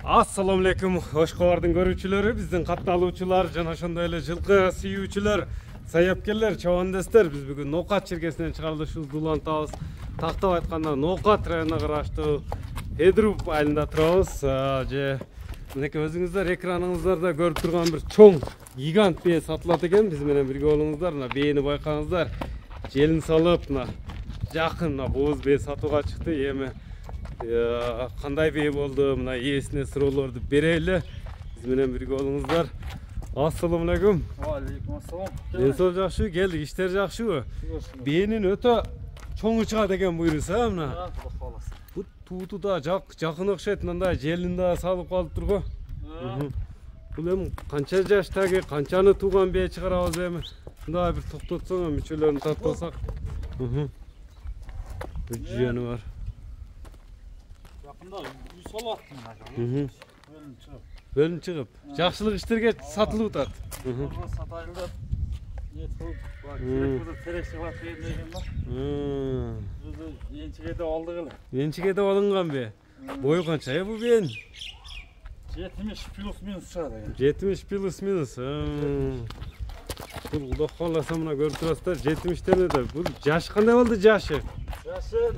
Assalamu alaikum, Oshqobardın görүүчүлөрү, биздин катталуучулар жана ошондой эле жылкы сүйүүчүлөр, саяккерлер, чабандестер. Биз бүгүн Ноокат чиркесинен чыгарылышыбызды улантабыз. Тактап айтканда Ноокат районуна караштуу Эдруп айылында турабыз. Же мынакей өзүңүздөр экраныңыздарда көрүп турган бир чоң гигант бээ сатылат экен. Биз менен бирге болуңуздар. Мына бээни байкаңыздар. Желин салып, мына жакын бооз бээ сатууга чыкты. Эми кандай бээ болду, мына ээсине суроолорду берели. Биз менен бирге болуңуздар. Ассаламу алейкум. Алейкум ассалам. Ден соолук жакшыбы? Келдик, иштер жакшыбы? Бээнин өтө чоңу чыгат экен буйруса, мына. Бу тууту да жакын окшойт, мындай желин да салып калыптыр го. Бул эми канча жаштагы, канчаны тууган бээ чыгарабыз эми? Мындай бир токтотсоң, мүчөлөрүн тартып алсак. Жүйөнү бар. Үй салаттым ага. Бөлүм чыгып, жакшылык иштерге сатылып атат. Сатайлы деп нет кылып, керек терек чыгып келген да. Энчигеде алдык эле. Энчигеде алынган бе? Бою канча бу бен? 70 плюс-минус чыгат экен. 70 плюс-минус. Бул Кудо кааласа мына көрүп турасыздар, 70-терде. Бул жаш кандай болду жашы? Жашы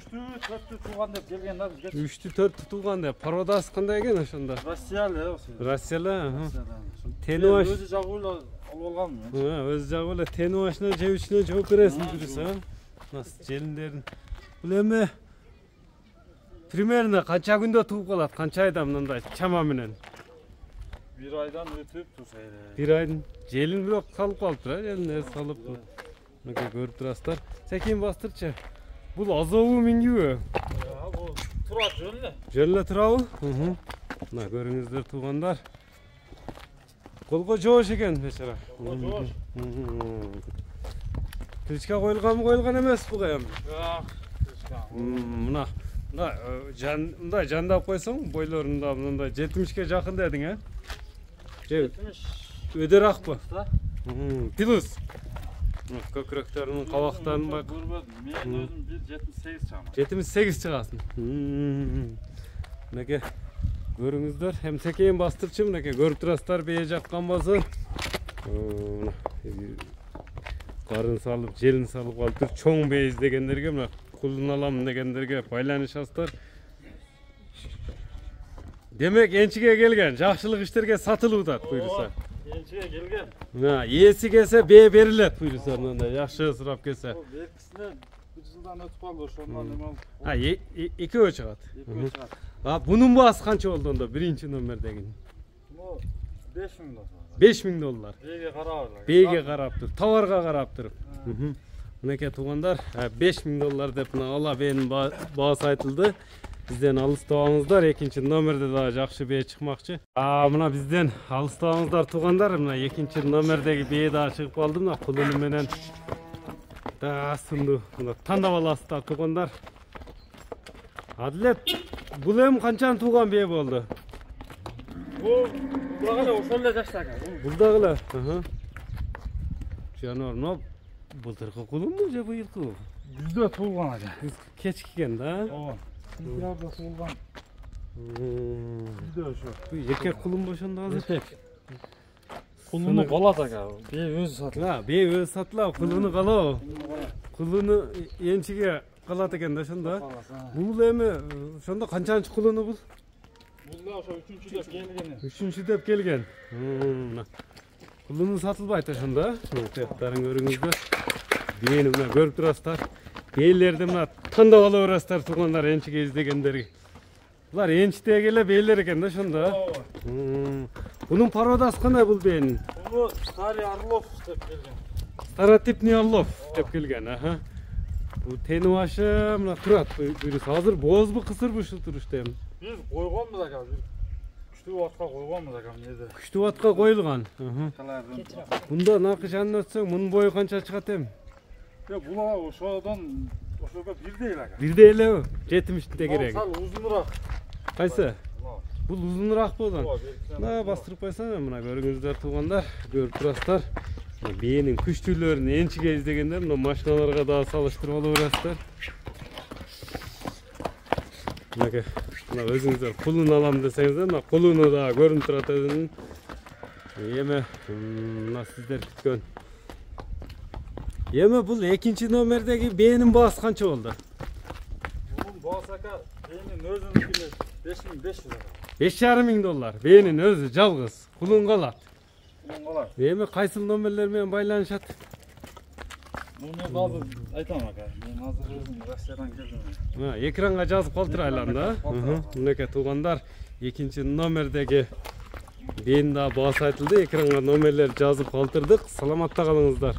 3-4 тууган деп келген да бизге. 3-4 тууган деп. Пародасы кандай экен ошондо? Россиялы. Россиялы. Тенуаш. Өзү жагы эле алып алгам мен. Өзү жагы эле тенуашына жебичине жооп бересиң жүрүсө. Нас желиндерин. Бул эми примерно канча күндө тууп калат? Канча айда мындай чама менен? 1 айдан өтүп турса эле. 1 айдын желин бирок салып калыптыр, желине салып. Мына көрүп турасыздар. Секин бастырчы. Бул азобу мингүүбү? Бул турат жөн эле. Жөн эле турабы? Мына көрүңүздөр туугандар. Колго жоош экен бечара. Жоош. Кричка коюлган эмес бул эми. Жок, кричка. Мындай жандап койсоң, бойлорунда мындай 70ке жакын дедиң, 70 өдөракпы? Плюс. Көкүрөктөрүнүн кабактарын бак. Мен өзүм 78 чамам. 78 чыгасың. Мынакей көрүңүздөр, эми секейин бастырчы, мынакей көрүп турасыздар, бээ жаккан болсо. Карын салып, желин салып калыптыр. Чоң бээ издегендерге, мына кулун алам дегендерге байланышасыздар. Демек энчиге келген, жакшылык иштерге сатылып атат буйруса. Энчиге келген. Ээси келсе бээ берилет буйруса, мындай жакшы сурап келсе. Беркисине 1 жылдан өтүп калды ошондон эми. Экөө чыгат. Бунун баасы канча болду онда биринчи номердеги? 5000 доллар. 5000 доллар. Бээге карап. Бээге карап туруп, товарга карап туруп. Мынакей туугандар, 5000 доллар деп мына ала бээнин баасы айтылды. Бизден алыстабаңыздар, экинчи номерде да жакшы бээ чыкмакчы. Мына бизден алыстабаңыздар туугандар, мына экинчи номердеги бээ да чыгып калды. Мына кулуну менен да сунду. Мына тандап аласыздар туугандар. Адилет, бул эми канчаны тууган бээ болду? Бул дагы ошол эле жаштагы. Бул дагы эле. Жанар, мына былтыркы кулунбу же быйылкы? Күздө туулган экен. Кечки экен да? Ооба. Сентябрда туулган. Күздө ошо. Эркек кулунбу ошондо азыр? Эркек. Кулуну калат ага. Бээ өзү сатылат. Бээ өзү сатылат, кулуну калабы? Кулуну энчиге калат экен да ошондо. Бул эми ошондо канчанчы кулуну бул? Бул да ошо 3-чү деп келген. 3-чү деп келген. Кулуну сатылбайт ошондо. Тептерин көрүңүздөр. Бээни мына көрүп турасыздар. Бээлерди мына тандап ала берасыздар туугандар, энчиге издегендерги. Булар энчидеги эле бээлер экен да ошондо. Бунун пародасы кандай бул бээнин? Бул Старый Орлов деп келген. Старотипный Орлов деп келген, Бул тенуашы мына турат буйруса. Азыр боозбу, кысырбы ушул турушта эми? Биз койгонбуз ага. Күчтүү атка койгонбуз ага эмнеде. Күчтүү атка коюлган. Бунда накы жанын өтсөң, мунун бою канча чыгат эми? Бул ошодон ошого бирдей эле ага. Бирдей элеби? 70-те кереги. Сал узунураак. Кайсы? Бул узунураак болгон. Мына бастырып койсоң, мына көрүңүздөр туугандар, көрүп турасыздар. Бээнин күчтүүлөрүн энчиге издегендер, мына машиналарга да салыштырып ала бересиздер. Mınакей мына өзүңүздөр кулун алам десеңиздер мына кулуну да көрүнүп турат өзүнүн. Эми мына сиздер күткөн. Эми бул экинчи номердеги бээнин баасы канча болду? Bunun Boğazaka beynin özünü 5500 lira. 5,5 доллар. Бээнин өзү жалгыз кулун калат. Bunun kolay. Эми кайсыл номерлер менен байланышат? Bunu hazır aytamam aka. Ben hazır özüm Rusya'dan geldim. Экранга жазып калтырайлам да. Мынакей туугандар, экинчи номердеги бээнин да баасы айтылды. Экранга номерлер жазып калтырдык. Саламатта калыңыздар.